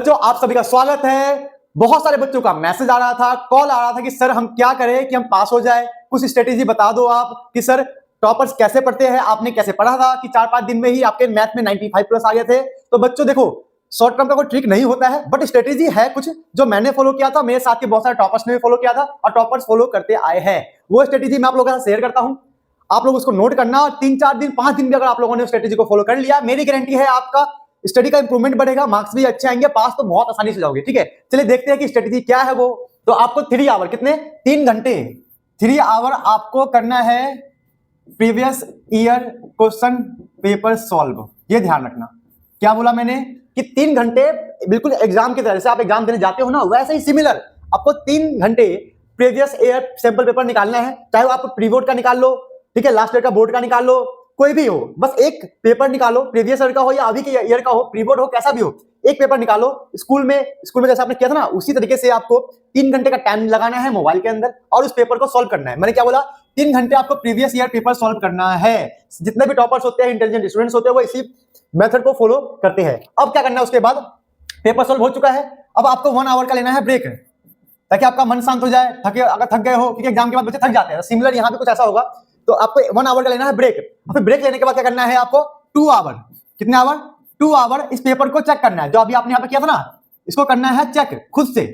बच्चों आप सभी का स्वागत है। बहुत सारे बच्चों का मैसेज आ रहा था, कॉल आ रहा था कि सर हम क्या करें कि हम पास हो जाए, कुछ स्ट्रेटेजी बता दो आप कि सर टॉपर्स कैसे पढ़ते हैं, आपने कैसे पढ़ा था कि 4-5 दिन में ही आपके मैथ में 95 प्लस आ गए थे। तो बच्चों देखो, शॉर्ट टर्म का कोई ट्रिक नहीं होता है, बट स्ट्रेटेजी है कुछ जो मैंने फॉलो किया था, मेरे साथ के बहुत सारे टॉपर्स ने भी फॉलो किया था और टॉपर्स फॉलो करते आए हैं। वो स्ट्रेटेजी मैं आप लोगों के साथ शेयर करता हूं, आप लोग उसको नोट करना और 3-4 दिन 5 दिन भी अगर आप लोगों ने स्ट्रेटेजी को फॉलो कर लिया, मेरी गारंटी है आपका स्टडी का इंप्रूवमेंट बढ़ेगा, मार्क्स भी अच्छे आएंगे, पास तो बहुत आसानी से जाओगे। ठीक है, चलिए देखते हैं कि स्ट्रेटेजी क्या है वो। तो आपको 3 आवर, कितने 3 घंटे 3 आवर आपको करना है previous year question paper solve. ये ध्यान रखना, क्या बोला मैंने कि 3 घंटे बिल्कुल एग्जाम की तरह से आप एग्जाम देने जाते हो ना, वैसे ही सिमिलर आपको 3 घंटे प्रीवियस ईयर सैंपल पेपर निकालना है। चाहे वो आप प्री बोर्ड का निकाल लो, ठीक है, लास्ट ईयर का बोर्ड का निकाल लो, कोई भी हो, बस एक पेपर निकालो, प्रीवियस ईयर का हो या अभी के ईयर का हो, प्री बोर्ड हो, कैसा भी हो, एक पेपर निकालो। स्कूल में जैसे आपने किया था ना, उसी तरीके से आपको 3 घंटे का टाइम लगाना है मोबाइल के अंदर और उस पेपर को सॉल्व करना है। मैंने क्या बोला, 3 घंटे आपको प्रीवियस ईयर पेपर सॉल्व करना है। जितने भी टॉपर्स होते हैं, इंटेलिजेंट स्टूडेंट्स होते हैं, वो इसी मेथड को फॉलो करते हैं। अब क्या करना है, उसके बाद पेपर सॉल्व हो चुका है, अब आपको 1 आवर का लेना है ब्रेक, ताकि आपका मन शांत हो जाए। अगर थक गए हो, क्योंकि एग्जाम के बाद बच्चे थक जाते हैं, सिमिलर यहाँ पे कुछ ऐसा होगा, तो आपको 1 आवर का लेना है ब्रेक। फिर ब्रेक लेने के बाद क्या करना है आपको 2 आवर, कितने आवर 2 आवर इस पेपर को चेक करना है। जो अभी आपने यहाँ पे किया था ना, इसको करना है चेक खुद से,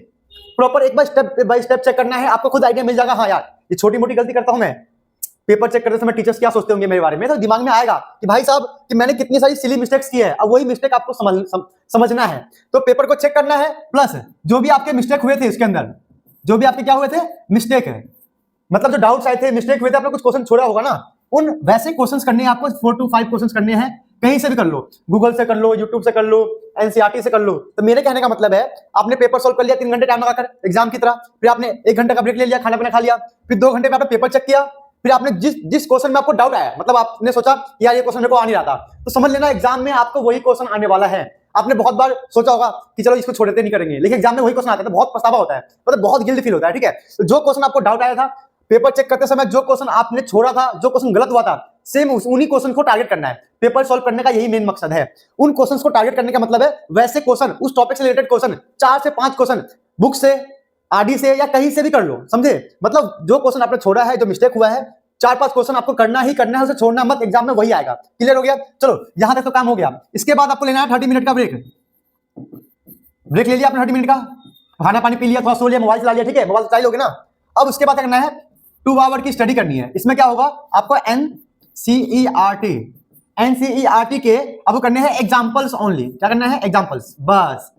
प्रॉपर एक बार स्टेप बाय स्टेप चेक करना है। आपको खुद आइडिया मिल जाएगा, हाँ यार ये छोटी मोटी गलती करता हूं मैं, पेपर चेक करते समय टीचर्स क्या सोचते होंगे मेरे बारे में, तो दिमाग में आएगा कि भाई साहब कि मैंने कितनी सारी सिली मिस्टेक्स की है। अब वही मिस्टेक आपको समझना है, तो पेपर को चेक करना है, प्लस जो भी आपके मिस्टेक हुए थे इसके अंदर, जो भी आपके क्या हुए थे मिस्टेक है, मतलब जो डाउट्स आए थे, मिस्टेक हुए थे, आपने कुछ क्वेश्चन छोड़ा होगा ना, उन वैसे क्वेश्चंस करने हैं आपको। 4 to 5 क्वेश्चंस करने हैं, कहीं से भी कर लो, गूगल से कर लो, यूट्यूब से कर लो, एनसीईआरटी से कर लो। तो मेरे कहने का मतलब है, आपने पेपर सॉल्व कर लिया 3 घंटे टाइम लगाकर एग्जाम की तरह, फिर आपने 1 घंटे का ब्रेक ले लिया, खाना पीना खा लिया, फिर 2 घंटे में आपने पेपर चेक किया, फिर आपने जिस क्वेश्चन में आपको डाउट आया, मतलब आपने सोचा कि यार ये क्वेश्चन मेरे को आ नहीं रहा था, तो समझ लेना एग्जाम में आपको वही क्वेश्चन आने वाला है। आपने बहुत बार सोचा होगा कि चलो इसको छोड़ देते, नहीं करेंगे, लेकिन एग्जाम में वही क्वेश्चन आता है, तो बहुत पछतावा होता है, मतलब बहुत गिल्ट फील होता है। ठीक है, तो जो क्वेश्चन आपको डाउट आया था पेपर चेक करते समय, जो क्वेश्चन आपने छोड़ा था, जो क्वेश्चन गलत हुआ था, सेम उन्हीं क्वेश्चन को टारगेट करना है। पेपर सॉल्व करने का यही मेन मकसद है। उन क्वेश्चंस को टारगेट करने का मतलब है वैसे क्वेश्चन, उस टॉपिक से रिलेटेड क्वेश्चन, 4 से 5 क्वेश्चन बुक से, आरडी से या कहीं से भी कर लो, समझे। मतलब जो क्वेश्चन आपने छोड़ा है, जो मिस्टेक हुआ है, 4-5 क्वेश्चन आपको करना ही करना है, उसे छोड़ना मत, एग्जाम में वही आएगा। क्लियर हो गया, चलो यहां तक तो काम हो गया। इसके बाद आपको लेना है 30 मिनट का ब्रेक ले लिया आपने, 30 मिनट का खाना पानी पी लिया, थोड़ा सो लिया, मोबाइल चला लिया, ठीक है, मोबाइल चला लोगे ना। अब उसके बाद क्या करना है, 2 आवर की स्टडी करनी है। इसमें क्या होगा, आपको एनसीईआरटी के आपको करने हैं एग्जांपल्स ओनली। क्या करना है, एग्जांपल्स, बस।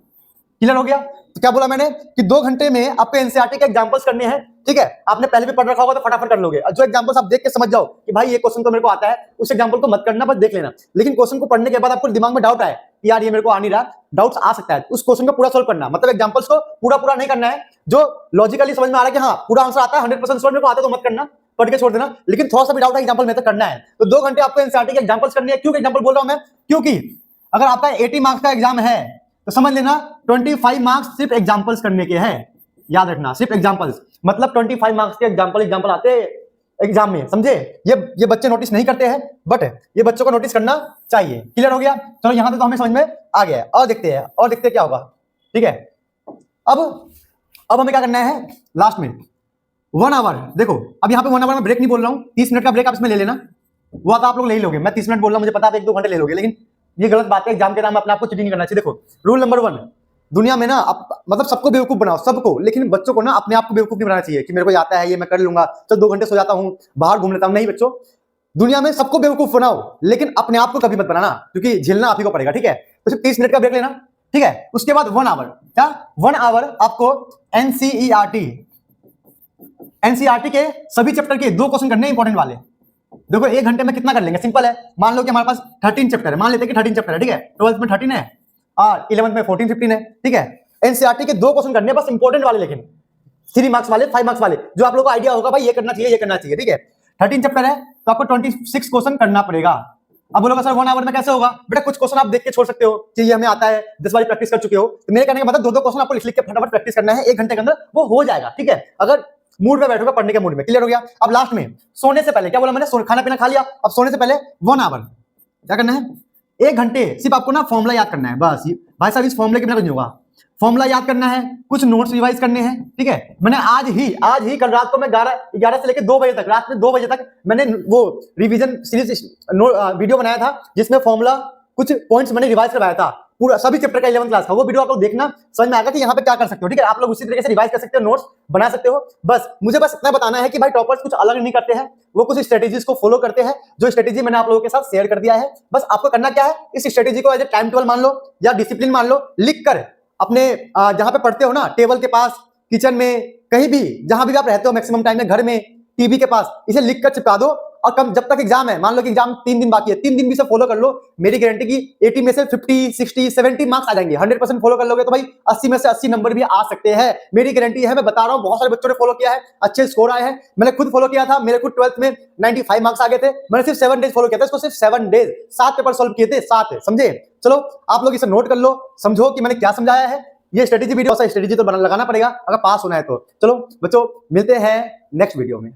क्लियर हो गया। तो क्या बोला मैंने कि 2 घंटे में आपको एनसीईआरटी के एग्जांपल्स करने हैं। ठीक है, आपने पहले भी पढ़ रखा होगा तो फटाफट कर लोगे। जो एग्जांपल्स आप देख के समझ जाओ कि भाई ये क्वेश्चन तो मेरे को आता है, उस एग्जांपल को मत करना, बस देख लेना। लेकिन क्वेश्चन को पढ़ने के बाद आपको दिमाग में डाउट आए कि यार ये मेरे को आ नहीं रहा, डाउट्स आ सकता है, उस क्वेश्चन को पूरा सॉल्व करना, मतलब एग्जांपल्स को पूरा नहीं करना है। जो लॉजिकली समझ में आ रहा है कि हाँ पूरा आंसर आता है, 100% सॉल्व मेरे को आता है, तो मत करना, पढ़ के छोड़ देना। लेकिन थोड़ा सा भी डाउट है एग्जांपल में तो करना है। तो 2 घंटे आपको एनसीईआरटी के एग्जांपल्स करने हैं। क्यों एग्जांपल बोल रहा हूं मैं, क्योंकि अगर आपका 80 मार्क्स का एग्जाम है तो समझ लेना 25 मार्क्स सिर्फ एग्जांपल्स करने के हैं। याद रखना, सिर्फ एग्जांपल्स, मतलब 25 मार्क्स के एग्जांपल आते हैं एग्जाम में, समझे। ये बच्चे नोटिस नहीं करते हैं, बट ये बच्चों को नोटिस करना चाहिए। क्लियर हो गया, चलो यहां तक तो हमें समझ में आ गया है। और देखते हैं क्या होगा। ठीक है, अब हमें क्या करना है, लास्ट में 1 आवर। देखो अब यहाँ पे 1 आवर में ब्रेक नहीं बोल रहा हूँ, 30 मिनट का ब्रेक आप इसमें ले लेना। वो तो आप लोग ले ही लोगे, मैं 30 मिनट बोल रहा हूँ, मुझे पता है 1-2 घंटे ले लोगे, लेकिन ये गलत बात है। एग्जाम के नाम अपने आपको चीटिंग नहीं करना चाहिए। देखो रूल नंबर 1, दुनिया में ना मतलब सबको बेवकूफ बनाओ, सबको, लेकिन बच्चों को ना अपने आप को बेवकूफ नहीं बनाना चाहिए कि मेरे को आता है, ये मैं कर लूंगा, चल 2 घंटे सो जाता हूँ, बाहर घूम लेता हूँ। नहीं बच्चों, दुनिया में सबको बेवकूफ बनाओ, लेकिन अपने आप को कभी मत बनाना, क्योंकि झेलना आप ही को पड़ेगा। ठीक है, तो सिर्फ 30 मिनट का ब्रेक लेना। ठीक है, उसके बाद 1 आवर, क्या 1 आवर आपको एनसीईआरटी के सभी चैप्टर के 2 क्वेश्चन करने इंपॉर्टेंट वाले। देखो 1 घंटे में कितना कर लेंगे, सिंपल है। मान लो कि हमारे पास 13 चैप्टर है, मान लेते हैं कि 13 चैप्टर है। ठीक है, 12th में 13 है और 11th में 14-15 है। ठीक है, एनसीईआरटी के 2 क्वेश्चन करने बस इंपॉर्टेंट वाले, लेकिन 3 मार्क्स वाले, 5 मार्क्स वाले, जो आप लोगों को आइडिया होगा भाई ये करना चाहिए, ये करना चाहिए। ठीक है, 13 चैप्टर है तो आपको 26 क्वेश्चन करना पड़ेगा। अब बोलोगा सर 1 आवर में कैसे होगा, बेटा कुछ क्वेश्चन आप देख के छोड़ सकते हो कि ये हमें आता है, 10 बार प्रैक्टिस कर चुके हो। तो मेरे कहने का मतलब 2-2 क्वेश्चन आपको लिख के फटाफट प्रैक्टिस करना है, 1 घंटे के अंदर वो हो जाएगा। ठीक है, अगर मूड में बैठोगे, पढ़ने के मूड में। क्लियर हो गया। अब लास्ट में सोने से पहले क्या बोला मैंने, खाना पीना खा लिया, अब सोने से पहले 1 आवर क्या करना है, 1 घंटे सिर्फ आपको ना फॉर्मूला याद करना है बस। भाई साहब इस फॉर्मूले के बिना कुछ नहीं होगा। फॉर्मूला याद करना है, कुछ नोट्स रिवाइज करने हैं, ठीक है। मैंने आज ही कल रात को मैं 11 से लेकर 2 बजे तक, रात में 2 बजे तक मैंने वो रिवीजन सीरीज वीडियो बनाया था, जिसमें फॉर्मूला कुछ पॉइंट्स मैंने रिवाइज करवाया था, पूरा सभी चैप्टर का 11th क्लास का। वो वीडियो आप लोग देखना, समझ में आएगा कि यहाँ पे क्या कर सकते हो, ठीक है। आप लोग उसी तरीके से रिवाइज कर सकते हो, नोट्स बना सकते हो। बस मुझे इतना बताना है कि भाई टॉपर्स कुछ अलग नहीं करते हैं, वो कुछ स्ट्रेटेजीज को फॉलो करते हैं, जो स्ट्रेटेजी मैंने आप लोगों के साथ शेयर कर दिया है। बस आपको करना क्या है, इस स्ट्रेटेजी को एज ए टाइम टेबल मान लो या डिसिप्लिन मान लो, लिख कर अपने जहां पे पढ़ते हो ना, टेबल के पास, किचन में, कहीं भी जहां भी आप रहते हो मैक्सिमम टाइम में, घर में, टीवी के पास, इसे लिख कर चिपका दो। और कम जब तक एग्जाम है, मान लो कि एग्जाम 3 दिन बाकी है, 3 दिन भी से फॉलो कर लो, मेरी गारंटी की 80 में से 50, 60, 70 मार्क्स आ जाएंगे। 100% फॉलो कर लोगे तो भाई 80 में से 80 नंबर भी आ सकते हैं, मेरी गारंटी है। मैं बता रहा हूं, बहुत सारे बच्चों ने फॉलो किया है, अच्छे स्कोर आए हैं। मैंने खुद फॉलो किया था, मेरे खुद 12th में 95 मार्क्स आ गए थे। मैंने सिर्फ 7 डेज फॉलो किया था, इसको सिर्फ 7 डेज, 7 पेपर सॉल्व किए थे, 7, समझे। चलो आप लोग इसे नोट कर लो, समझो कि मैंने क्या समझाया है। ये स्ट्रेटेजी वीडियो, स्ट्रेटेजी तो लगाना पड़ेगा अगर पास होना है तो। चलो बच्चों, मिलते हैं नेक्स्ट वीडियो में।